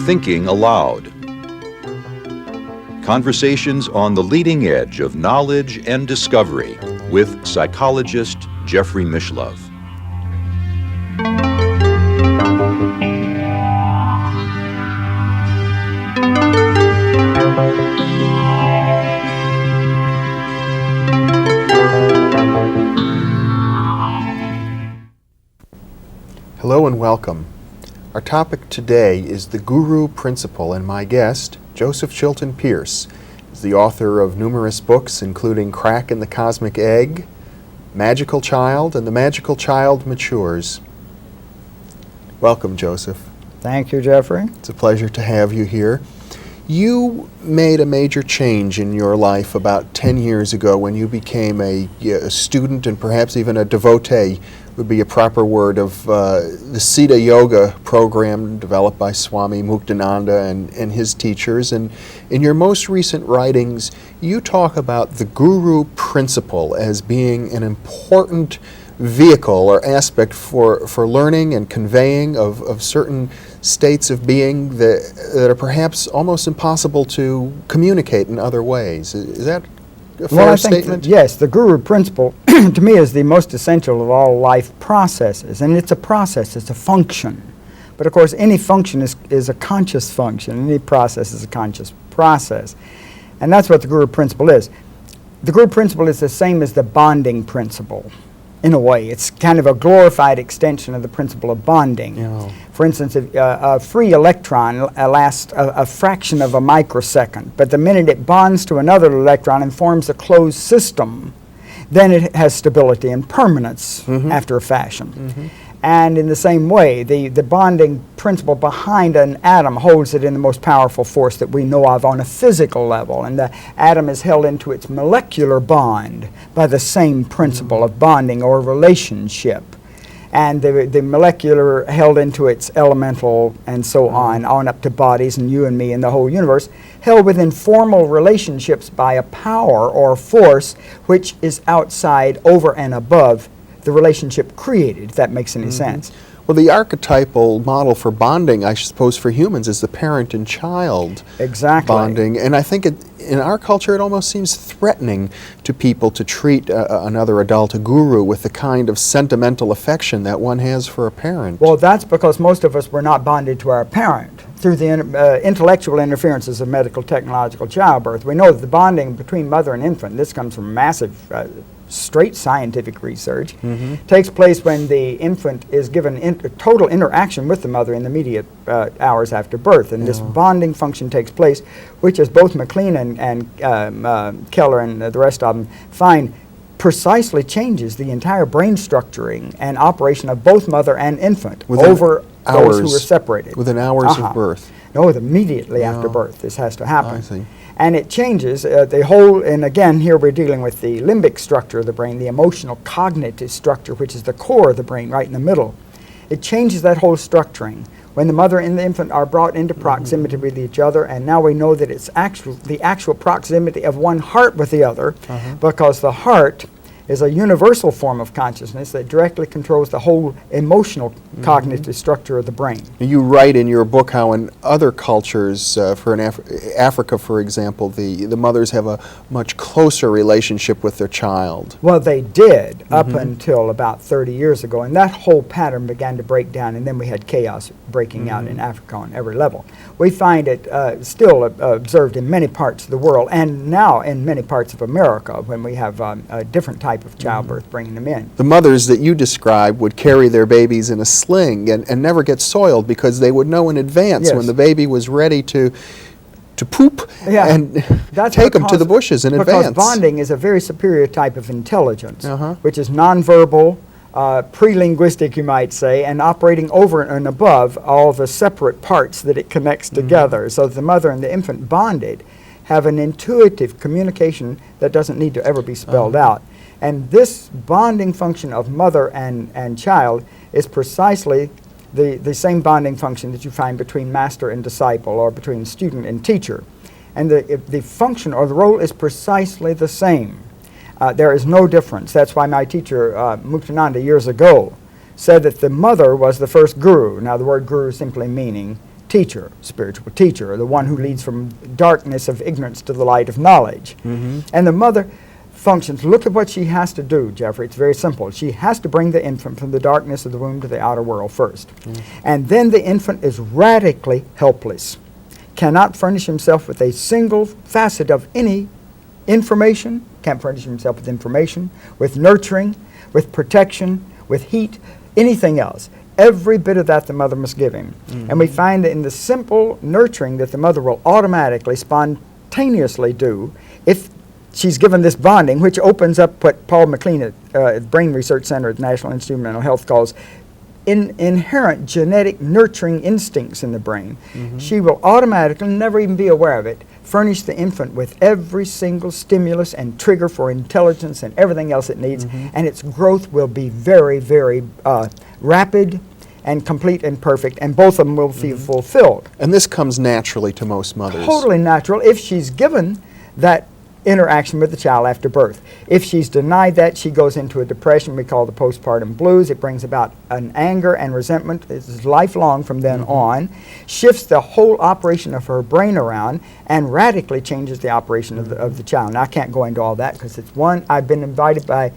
Thinking Aloud. Conversations on the leading edge of knowledge and discovery with psychologist Jeffrey Mishlove. Hello and welcome. Our topic today is the Guru Principle, and my guest, Joseph Chilton Pearce, is the author of numerous books including Crack in the Cosmic Egg, Magical Child, and The Magical Child Matures. Welcome, Joseph. Thank you, Jeffrey. It's a pleasure to have you here. You made a major change in your life about 10 years ago when you became a student and perhaps even a devotee, would be a proper word, of the Siddha Yoga program developed by Swami Muktananda and his teachers. And in your most recent writings, you talk about the Guru Principle as being an important vehicle or aspect for learning and conveying of certain states of being that are perhaps almost impossible to communicate in other ways. Is that a fair statement? Yes, the Guru Principle to me is the most essential of all life processes, and it's a process, it's a function. But of course any function is a conscious function, any process is a conscious process. And that's what the Guru Principle is. The Guru Principle is the same as the bonding principle. In a way, it's kind of a glorified extension of the principle of bonding. Yeah. For instance, a free electron lasts a fraction of a microsecond, but the minute it bonds to another electron and forms a closed system, then it has stability and permanence after a fashion. And in the same way, the bonding principle behind an atom holds it in the most powerful force that we know of on a physical level. And the atom is held into its molecular bond by the same principle of bonding or relationship. And the molecular held into its elemental and so on up to bodies and you and me and the whole universe, held within formal relationships by a power or force which is outside, over and above the relationship created, if that makes any sense. Well, the archetypal model for bonding, I suppose, for humans is the parent and child bonding. And I think in our culture it almost seems threatening to people to treat another adult, a guru, with the kind of sentimental affection that one has for a parent. Well, that's because most of us were not bonded to our parent through the intellectual interferences of medical technological childbirth. We know that the bonding between mother and infant, this comes from massive straight scientific research, takes place when the infant is given total interaction with the mother in the immediate hours after birth. And this bonding function takes place, which, as both McLean and Keller and the rest of them find, precisely changes the entire brain structuring and operation of both mother and infant over those who were separated. Within hours of birth? No, immediately after birth this has to happen. I see. And it changes the whole, and again here we're dealing with the limbic structure of the brain, the emotional cognitive structure, which is the core of the brain right in the middle. It changes that whole structuring when the mother and the infant are brought into proximity with each other, and now we know that it's the actual proximity of one heart with the other, because the heart is a universal form of consciousness that directly controls the whole emotional cognitive structure of the brain. You write in your book how in other cultures, for Africa, for example, the mothers have a much closer relationship with their child. Well, they did up until about 30 years ago, and that whole pattern began to break down, and then we had chaos breaking out in Africa on every level. We find it still observed in many parts of the world, and now in many parts of America when we have a different type of childbirth bringing them in. The mothers that you describe would carry their babies in a sling and never get soiled because they would know in advance when the baby was ready to poop and take them to the bushes in advance. Because bonding is a very superior type of intelligence, which is nonverbal, pre-linguistic, you might say, and operating over and above all the separate parts that it connects together. So the mother and the infant bonded have an intuitive communication that doesn't need to ever be spelled out. And this bonding function of mother and child is precisely the same bonding function that you find between master and disciple or between student and teacher. And the function or the role is precisely the same. There is no difference. That's why my teacher, Muktananda, years ago, said that the mother was the first guru. Now, the word guru simply meaning teacher, spiritual teacher, or the one who leads from darkness of ignorance to the light of knowledge. And the mother functions. Look at what she has to do, Jeffrey. It's very simple. She has to bring the infant from the darkness of the womb to the outer world first. And then the infant is radically helpless, cannot furnish himself with a single facet of any information, can't furnish himself with information, with nurturing, with protection, with heat, anything else. Every bit of that the mother must give him. And we find that in the simple nurturing that the mother will automatically, spontaneously do, if she's given this bonding, which opens up what Paul McLean at Brain Research Center at the National Institute of Mental Health calls inherent genetic nurturing instincts in the brain. She will automatically, never even be aware of it, furnish the infant with every single stimulus and trigger for intelligence and everything else it needs, and its growth will be very, very rapid and complete and perfect, and both of them will be fulfilled. And this comes naturally to most mothers. Totally natural if she's given that interaction with the child after birth. If she's denied that, she goes into a depression we call the postpartum blues. It brings about an anger and resentment. It's lifelong from then on, shifts the whole operation of her brain around, and radically changes the operation of the child. Now, I can't go into all that because it's one, I've been invited by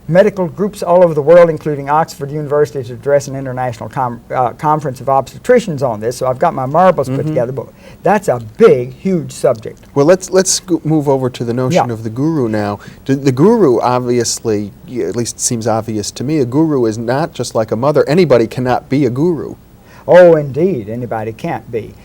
medical groups all over the world, including Oxford University, to address an international conference of obstetricians on this. So I've got my marbles put together, but that's a big, huge subject. Well, let's move over to the notion of the guru now. The guru, obviously, at least it seems obvious to me, a guru is not just like a mother. Anybody cannot be a guru. Oh, indeed, anybody can't be.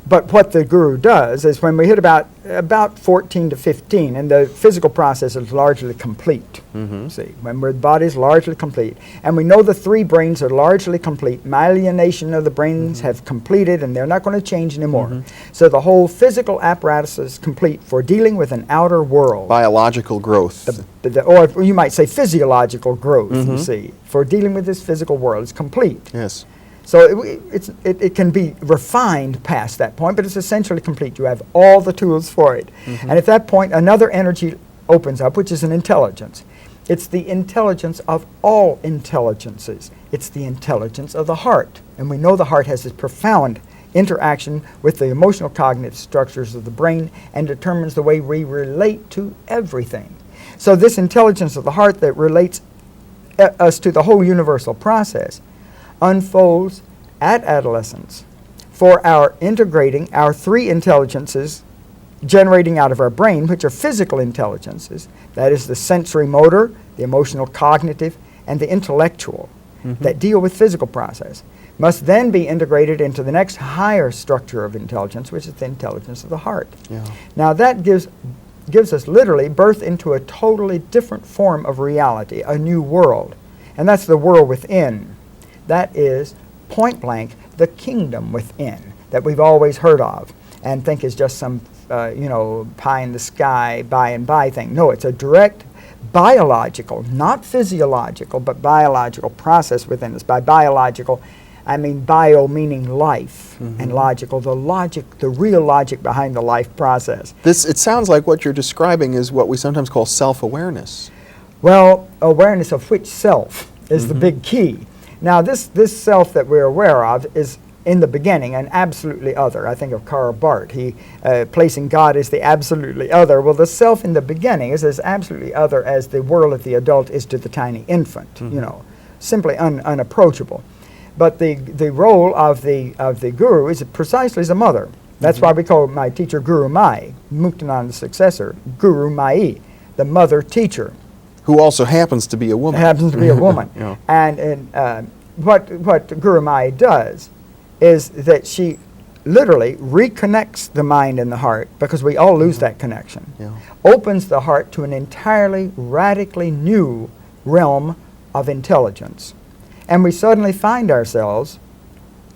But what the guru does is when we hit about 14 to 15, and the physical process is largely complete, see, when the body is largely complete, and we know the three brains are largely complete, myelination of the brains have completed, and they're not going to change anymore. So the whole physical apparatus is complete for dealing with an outer world. Biological growth. Or you might say physiological growth, you see, for dealing with this physical world is complete. Yes. So it can be refined past that point, but it's essentially complete. You have all the tools for it. And at that point, another energy opens up, which is an intelligence. It's the intelligence of all intelligences. It's the intelligence of the heart. And we know the heart has this profound interaction with the emotional cognitive structures of the brain and determines the way we relate to everything. So this intelligence of the heart that relates us to the whole universal process unfolds at adolescence for our integrating our three intelligences generating out of our brain, which are physical intelligences, that is the sensory motor, the emotional cognitive, and the intellectual that deal with physical process, must then be integrated into the next higher structure of intelligence, which is the intelligence of the heart. Now that gives us literally birth into a totally different form of reality, a new world, and that's the world within. That is, point blank, the kingdom within that we've always heard of and think is just some, pie in the sky, by and by thing. No, it's a direct biological, not physiological, but biological process within us. By biological, I mean bio meaning life, and logical, the real logic behind the life process. It sounds like what you're describing is what we sometimes call self-awareness. Well, awareness of which self is the big key. Now, this self that we're aware of is, in the beginning, an absolutely other. I think of Karl Barth, he placing God as the absolutely other. Well, the self in the beginning is as absolutely other as the world of the adult is to the tiny infant, simply unapproachable. But the role of the guru is precisely as a mother. That's why we call my teacher Gurumayi, Muktananda's successor, Gurumayi, the mother teacher. Who also happens to be a woman. Happens to be a woman. And what Gurumayi does is that she literally reconnects the mind and the heart, because we all lose that connection, opens the heart to an entirely, radically new realm of intelligence. And we suddenly find ourselves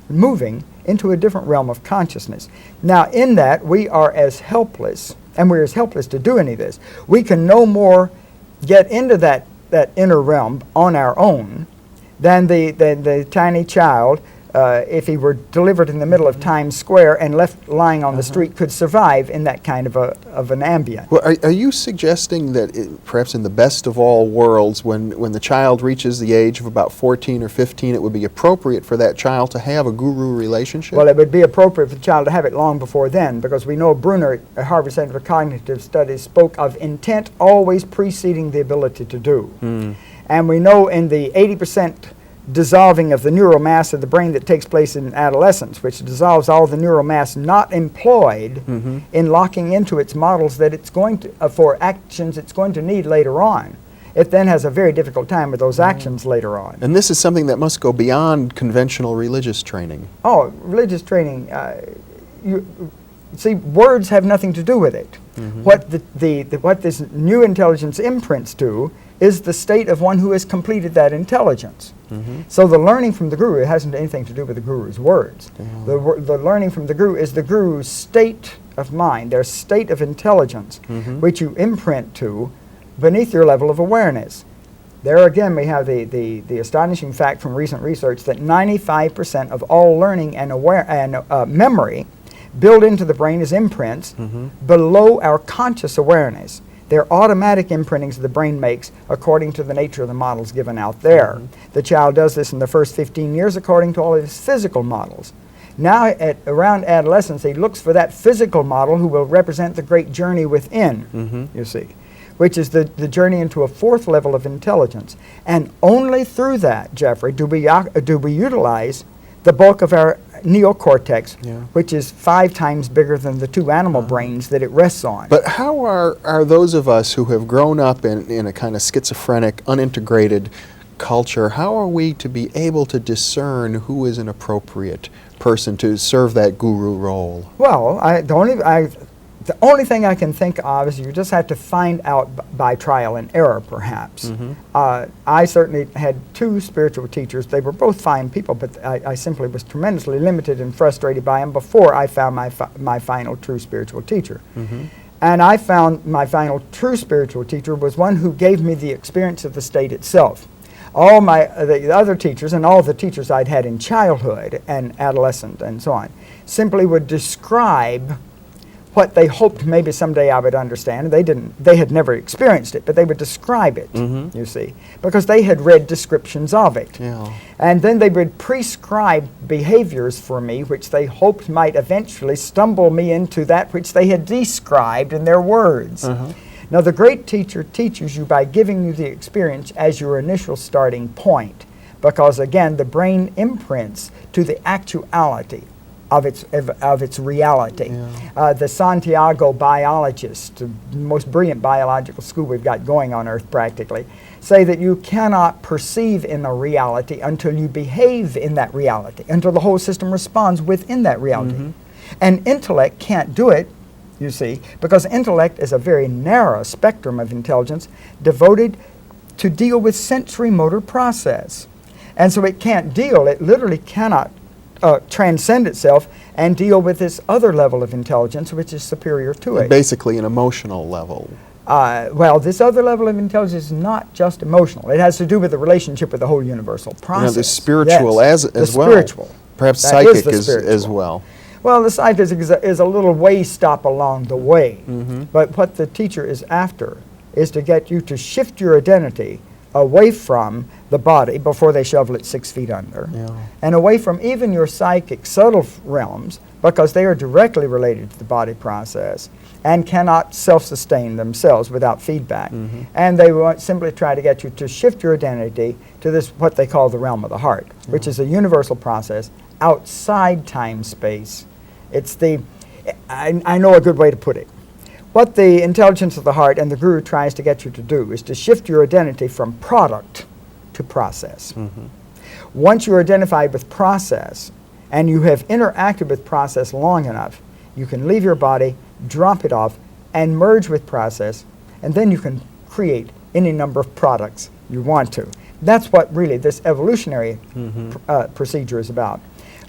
moving into a different realm of consciousness. Now, in that, we are as helpless, and we're as helpless to do any of this. We can no more get into that inner realm on our own than the tiny child if he were delivered in the middle of Times Square and left lying on the street, could survive in that kind of an ambient. Well, are you suggesting that perhaps in the best of all worlds, when the child reaches the age of about 14 or 15, it would be appropriate for that child to have a guru relationship? Well, it would be appropriate for the child to have it long before then, because we know Bruner at Harvard Center for Cognitive Studies spoke of intent always preceding the ability to do. And we know in the 80% dissolving of the neural mass of the brain that takes place in adolescence, which dissolves all the neural mass not employed in locking into its models that it's going to, for actions it's going to need later on. It then has a very difficult time with those actions later on. And this is something that must go beyond conventional religious training. Oh, religious training, see, words have nothing to do with it. What what this new intelligence imprints to is the state of one who has completed that intelligence. So the learning from the guru hasn't anything to do with the guru's words. The learning from the guru is the guru's state of mind, their state of intelligence, which you imprint to beneath your level of awareness. There again we have the astonishing fact from recent research that 95% of all learning and memory built into the brain as imprints below our conscious awareness. They're automatic imprintings the brain makes according to the nature of the models given out there. The child does this in the first 15 years according to all of his physical models. Now around adolescence he looks for that physical model who will represent the great journey within, you see, which is the journey into a fourth level of intelligence. And only through that, Jeffrey, do we utilize the bulk of our neocortex, which is 5 times bigger than the 2 animal brains that it rests on. But how are those of us who have grown up in a kind of schizophrenic, unintegrated culture, how are we to be able to discern who is an appropriate person to serve that guru role? Well, the only thing I can think of is you just have to find out by trial and error, perhaps. I certainly had 2 spiritual teachers. They were both fine people, but I simply was tremendously limited and frustrated by them before I found my final true spiritual teacher. And I found my final true spiritual teacher was one who gave me the experience of the state itself. All the other teachers and all the teachers I'd had in childhood and adolescent and so on simply would describe what they hoped maybe someday I would understand. They had never experienced it, but they would describe it, you see, because they had read descriptions of it. And then they would prescribe behaviors for me which they hoped might eventually stumble me into that which they had described in their words. Now the great teacher teaches you by giving you the experience as your initial starting point, because again the brain imprints to the actuality of its reality. The Santiago biologists, the most brilliant biological school we've got going on Earth practically, say that you cannot perceive in a reality until you behave in that reality, until the whole system responds within that reality. And intellect can't do it, you see, because intellect is a very narrow spectrum of intelligence devoted to deal with sensory motor process. And so it can't deal, it literally cannot transcend itself and deal with this other level of intelligence which is superior to it. Basically an emotional level. Well, this other level of intelligence is not just emotional. It has to do with the relationship with the whole universal process. The spiritual as well. Spiritual. Perhaps That psychic is the as well. Well, the psychic is a little way stop along the way. But what the teacher is after is to get you to shift your identity away from the body before they shovel it 6 feet under, and away from even your psychic subtle realms, because they are directly related to the body process and cannot self-sustain themselves without feedback. And they want simply try to get you to shift your identity to this, what they call the realm of the heart, which is a universal process outside time-space. It's I know a good way to put it. What the intelligence of the heart and the guru tries to get you to do is to shift your identity from product to process. Once you're identified with process and you have interacted with process long enough, you can leave your body, drop it off, and merge with process, and then you can create any number of products you want to. That's what really this evolutionary procedure is about.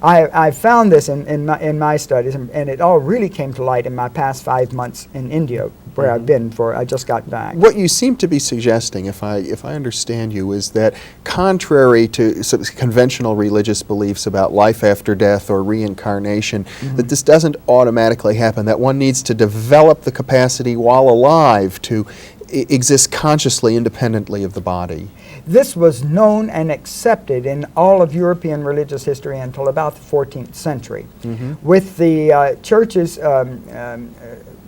I found this in my studies, and it all really came to light in my past 5 months in India, where I've been I just got back. What you seem to be suggesting, if I understand you, is that contrary to sort of conventional religious beliefs about life after death or reincarnation, that this doesn't automatically happen, that one needs to develop the capacity while alive to exist consciously independently of the body. This was known and accepted in all of European religious history until about the 14th century, with the churches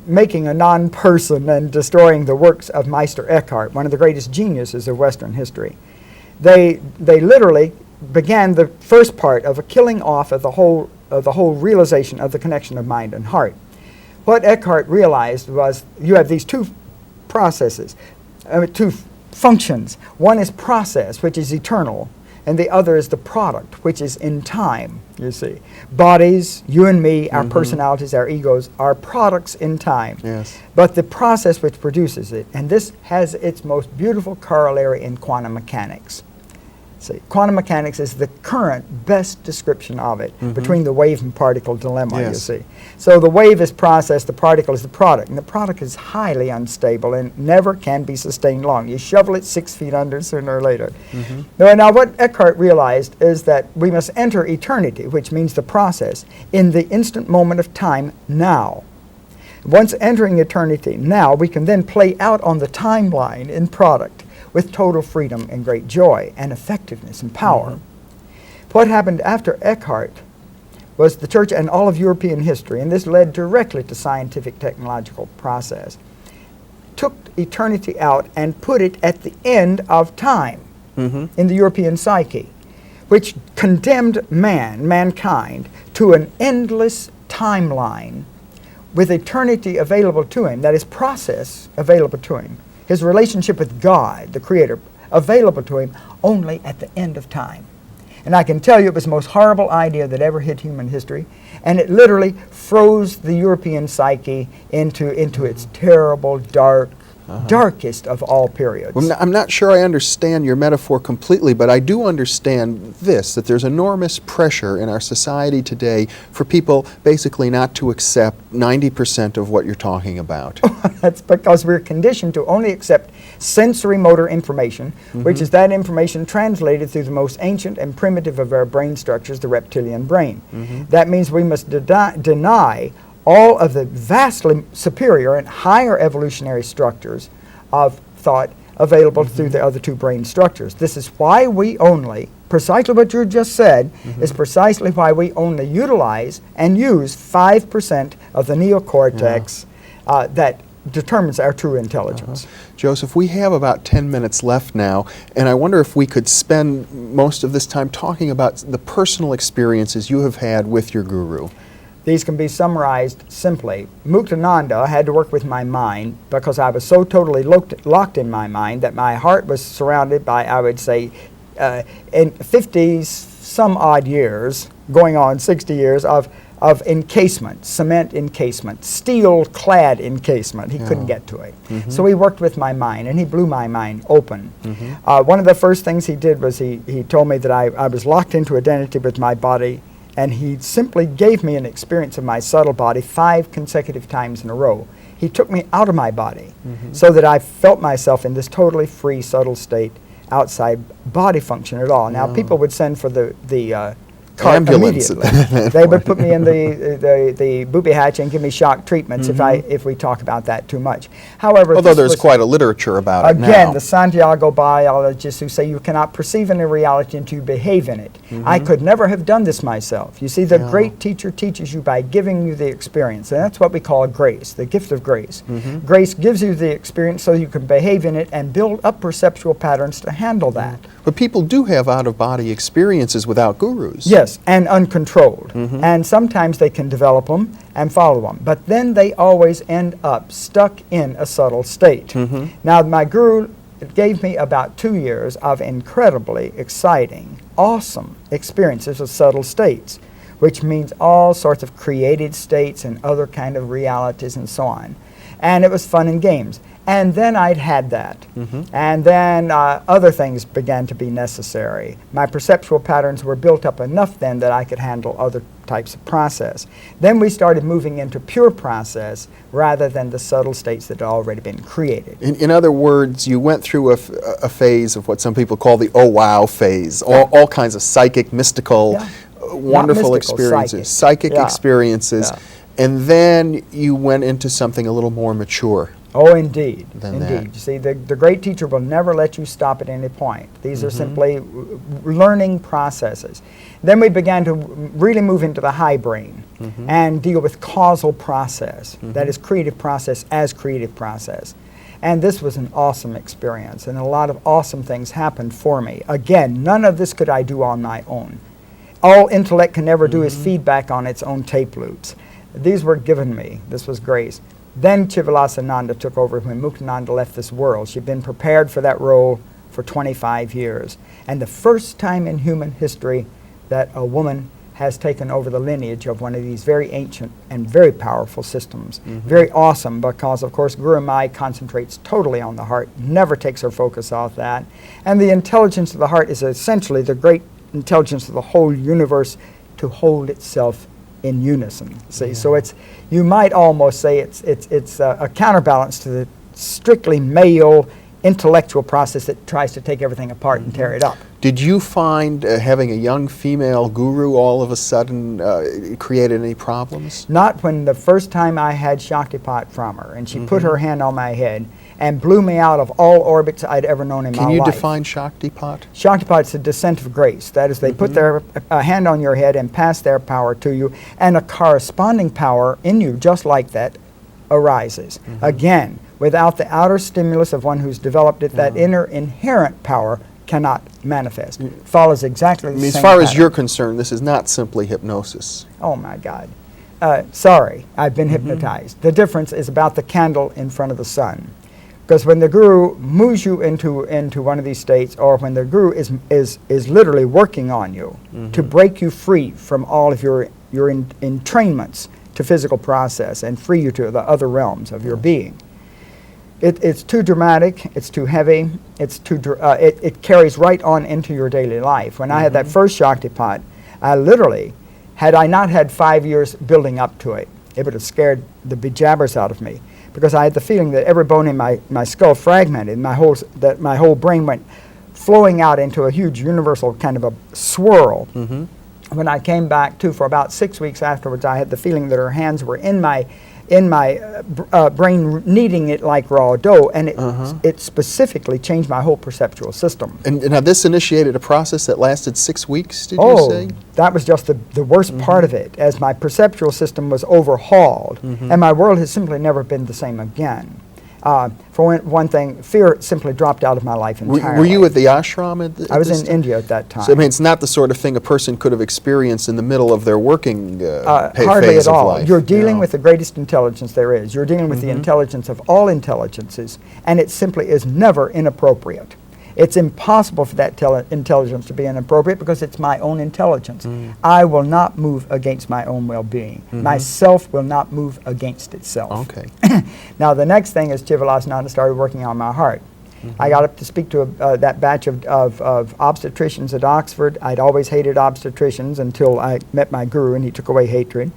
making a non-person and destroying the works of Meister Eckhart, one of the greatest geniuses of Western history. They literally began the first part of a killing off of the whole realization of the connection of mind and heart. What Eckhart realized was you have these two processes, two functions. One is process, which is eternal, and the other is the product, which is in time, you see. Bodies, you and me, our personalities, our egos, are products in time. Yes. But the process which produces it, and this has its most beautiful corollary in quantum mechanics. See, quantum mechanics is the current best description of it, between the wave and particle dilemma, you see. So the wave is process, the particle is the product, and the product is highly unstable and never can be sustained long. You shovel it 6 feet under sooner or later. Now what Eckhart realized is that we must enter eternity, which means the process, in the instant moment of time now. Once entering eternity now, we can then play out on the timeline in product, with total freedom and great joy and effectiveness and power. What happened after Eckhart was the church and all of European history, and this led directly to scientific technological process, took eternity out and put it at the end of time in the European psyche, which condemned mankind, to an endless timeline with eternity available to him, that is, process available to him. His relationship with God, the Creator, available to him only at the end of time. And I can tell you it was the most horrible idea that ever hit human history, and it literally froze the European psyche into its terrible, darkest of all periods. Well, I'm not sure I understand your metaphor completely, but I do understand this, that there's enormous pressure in our society today for people basically not to accept 90% of what you're talking about. That's because we're conditioned to only accept sensory motor information, which is that information translated through the most ancient and primitive of our brain structures, the reptilian brain. That means we must deny all of the vastly superior and higher evolutionary structures of thought available through the other two brain structures. This is why we only, precisely what you just said, is precisely why we only utilize and use 5% of the neocortex that determines our true intelligence. Joseph, we have about 10 minutes left now, and I wonder if we could spend most of this time talking about the personal experiences you have had with your guru. These can be summarized simply. Muktananda had to work with my mind because I was so totally locked in my mind that my heart was surrounded by, I would say, in 50 some odd years, going on 60 years, of encasement, cement encasement, steel-clad encasement. He couldn't get to it. So he worked with my mind, and he blew my mind open. One of the first things he did was he told me that I was locked into identity with my body, and he simply gave me an experience of my subtle body 5 consecutive times in a row. He took me out of my body so that I felt myself in this totally free, subtle state outside body function at all. Now, people would send for the cart ambulance immediately. They would put me in the booby hatch and give me shock treatments if we talk about that too much. However, although there's quite a literature about it now. Again, the Santiago biologists who say you cannot perceive any reality until you behave in it. I could never have done this myself. You see, the great teacher teaches you by giving you the experience, and that's what we call grace, the gift of grace. Grace gives you the experience so you can behave in it and build up perceptual patterns to handle that. But people do have out-of-body experiences without gurus. Yes, and uncontrolled. And sometimes they can develop them and follow them. But then they always end up stuck in a subtle state. Now, my guru gave me about 2 years of incredibly exciting, awesome experiences of subtle states, which means all sorts of created states and other kind of realities and so on. And it was fun and games. And then I'd had that. And then other things began to be necessary. My perceptual patterns were built up enough then that I could handle other types of process. Then we started moving into pure process rather than the subtle states that had already been created. In other words, you went through a phase of what some people call the oh wow phase, all kinds of psychic, mystical, wonderful experiences, psychic experiences, and then you went into something a little more mature. Oh, indeed. Than Indeed. that. You see, the great teacher will never let you stop at any point. These are simply learning processes. Then we began to really move into the high brain and deal with causal process, that is creative process as creative process. And this was an awesome experience, and a lot of awesome things happened for me. Again, none of this could I do on my own. All intellect can ever do is feedback on its own tape loops. These were given me. This was grace. Then Chidvilasananda took over when Muktananda left this world. She'd been prepared for that role for 25 years. And the first time in human history that a woman has taken over the lineage of one of these very ancient and very powerful systems. Very awesome because, of course, Gurumayi concentrates totally on the heart, never takes her focus off that. And the intelligence of the heart is essentially the great intelligence of the whole universe to hold itself in unison. See, so it's, you might almost say it's a counterbalance to the strictly male intellectual process that tries to take everything apart and tear it up. Did you find having a young female guru all of a sudden created any problems? Not when the first time I had Shaktipat from her, and she put her hand on my head and blew me out of all orbits I'd ever known in my life. Can you define Shaktipat? Shaktipat is a descent of grace. That is, they put their hand on your head and pass their power to you, and a corresponding power in you, just like that, arises. Again, without the outer stimulus of one who's developed it, that inner inherent power cannot manifest. It follows exactly the same as far as pattern. you're concerned, this is not simply hypnosis. Oh my God. Sorry, I've been hypnotized. The difference is about the candle in front of the sun. Because when the guru moves you into one of these states, or when the guru is literally working on you to break you free from all of your entrainments to physical process and free you to the other realms of your being, it's too dramatic, it's too heavy, it carries right on into your daily life. When I had that first Shaktipat, I literally, had I not had 5 years building up to it, it would have scared the bejabbers out of me. Because I had the feeling that every bone in my skull fragmented, that my whole brain went flowing out into a huge universal kind of a swirl. When I came back for about 6 weeks afterwards, I had the feeling that her hands were in my brain, kneading it like raw dough, and it specifically changed my whole perceptual system. And now this initiated a process that lasted 6 weeks, did you say? That was just the worst part of it, as my perceptual system was overhauled, and my world has simply never been the same again. For one thing, fear simply dropped out of my life entirely. Were you at the ashram at this I was in time? India at that time. So I mean, it's not the sort of thing a person could have experienced in the middle of their working hardly phase at all. of life. You're dealing with the greatest intelligence there is. You're dealing with the intelligence of all intelligences, and it simply is never inappropriate. It's impossible for that intelligence to be inappropriate because it's my own intelligence. I will not move against my own well-being. Myself will not move against itself. Okay. Now the next thing is Chidvilasananda started working on my heart. I got up to speak to that batch of obstetricians at Oxford. I'd always hated obstetricians until I met my guru and he took away hatred.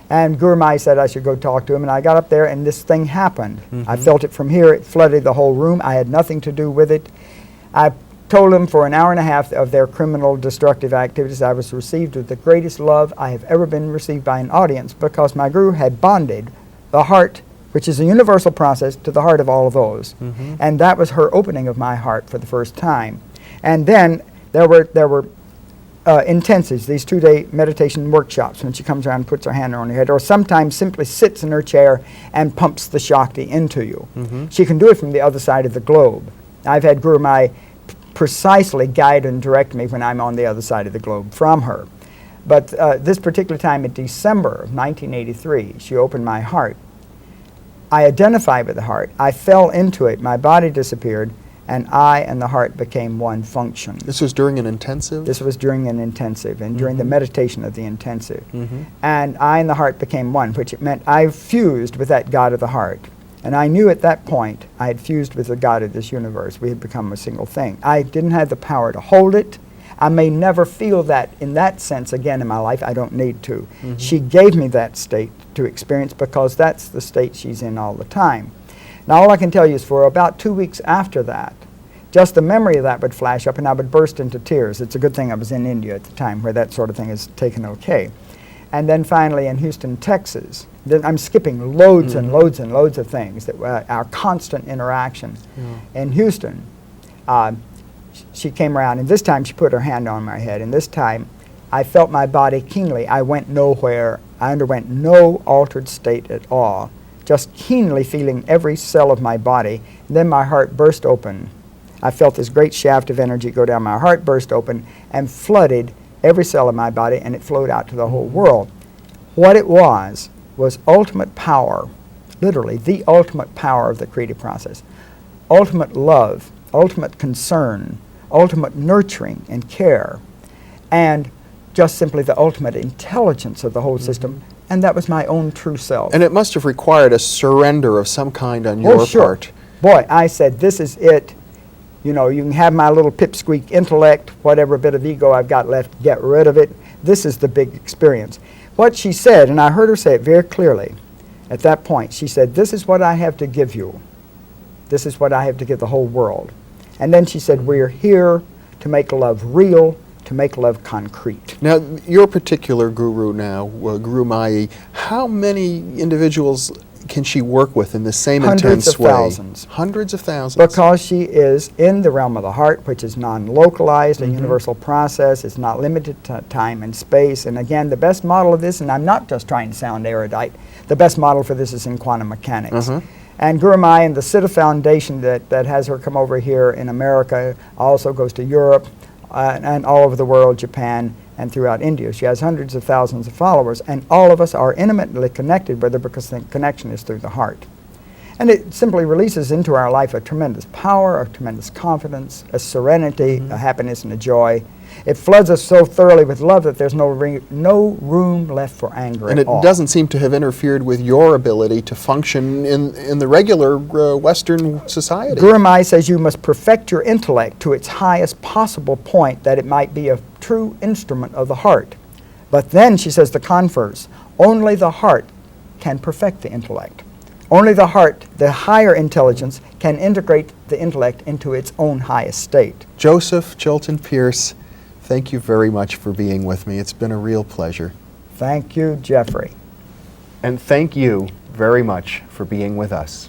And Gurumayi said I should go talk to him, and I got up there and this thing happened. I felt it from here. It flooded the whole room. I had nothing to do with it. I told them for an hour and a half of their criminal destructive activities. I was received with the greatest love I have ever been received by an audience, because my guru had bonded the heart, which is a universal process, to the heart of all of those. And that was her opening of my heart for the first time. And then there were intensives, these 2-day meditation workshops, when she comes around and puts her hand on her head, or sometimes simply sits in her chair and pumps the Shakti into you. She can do it from the other side of the globe. I've had Gurumayi precisely guide and direct me when I'm on the other side of the globe from her. But this particular time in December of 1983, she opened my heart. I identified with the heart. I fell into it. My body disappeared, and I and the heart became one function. This was during an intensive? This was during an intensive, and during the meditation of the intensive. And I and the heart became one, which it meant I fused with that God of the heart. And I knew at that point I had fused with the God of this universe. We had become a single thing. I didn't have the power to hold it. I may never feel that in that sense again in my life. I don't need to. She gave me that state to experience because that's the state she's in all the time. Now all I can tell you is for about 2 weeks after that, just the memory of that would flash up and I would burst into tears. It's a good thing I was in India at the time where that sort of thing is taken okay. And then finally in Houston, Texas, I'm skipping loads and loads and loads of things that our constant interaction. In Houston, she came around and this time she put her hand on my head and this time I felt my body keenly. I went nowhere. I underwent no altered state at all, just keenly feeling every cell of my body. And then my heart burst open. I felt this great shaft of energy go down. My heart burst open and flooded every cell of my body and it flowed out to the whole world. What it was ultimate power, literally the ultimate power of the creative process, ultimate love, ultimate concern, ultimate nurturing and care, and just simply the ultimate intelligence of the whole system, and that was my own true self. And it must have required a surrender of some kind on your part. Boy, I said, this is it. You know, you can have my little pipsqueak intellect, whatever bit of ego I've got left, get rid of it. This is the big experience. What she said, and I heard her say it very clearly at that point, she said, this is what I have to give you. This is what I have to give the whole world. And then she said, we're here to make love real, to make love concrete. Now, your particular guru now, Gurumayi, how many individuals can she work with in the same intense way? Hundreds of thousands. Hundreds of thousands. Because she is in the realm of the heart, which is non-localized, a universal process. It's not limited to time and space. And again, the best model of this, and I'm not just trying to sound erudite, the best model for this is in quantum mechanics. And Gurumayi and the Siddha Foundation that has her come over here in America also goes to Europe and all over the world, Japan, and throughout India. She has hundreds of thousands of followers, and all of us are intimately connected with her because the connection is through the heart. And it simply releases into our life a tremendous power, a tremendous confidence, a serenity, a happiness, and a joy. It floods us so thoroughly with love that there's no room left for anger and at all. And it doesn't seem to have interfered with your ability to function in the regular Western society. Gurumayi says you must perfect your intellect to its highest possible point that it might be a true instrument of the heart. But then, she says the converse, only the heart can perfect the intellect. Only the heart, the higher intelligence, can integrate the intellect into its own highest state. Joseph Chilton Pearce, thank you very much for being with me. It's been a real pleasure. Thank you, Jeffrey. And thank you very much for being with us.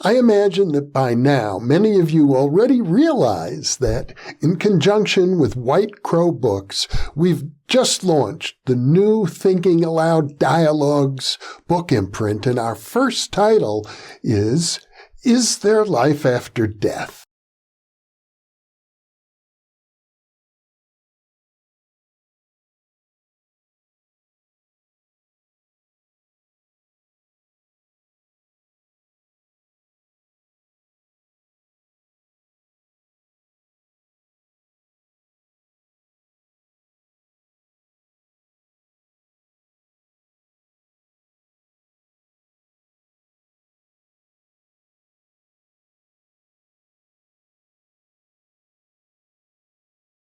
I imagine that by now many of you already realize that, in conjunction with White Crow Books, we've just launched the new Thinking Aloud Dialogues book imprint, and our first title is There Life After Death?